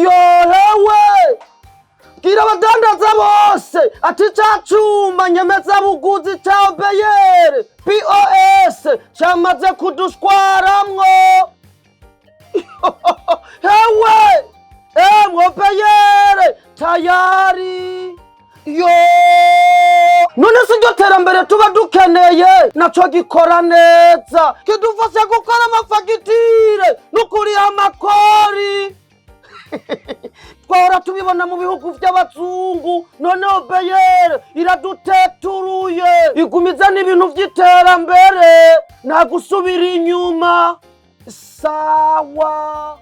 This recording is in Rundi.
hewe gira abadandaza bose ati ca cuma nyemezabuguzi ca Obeyere POS camaze kudushwaramwo. Hewe Obeyere tayari. None si ryo terambere tuba dukeneye naco gikora neza kidufasha gukora amafagitire no kuriha amakori. Twahora tubibona mu bihugu vy'abazungu, none Obeyere iraduteturuye igumiza n'ibintu vy'iterambere nta gusubira inyuma. Sawa.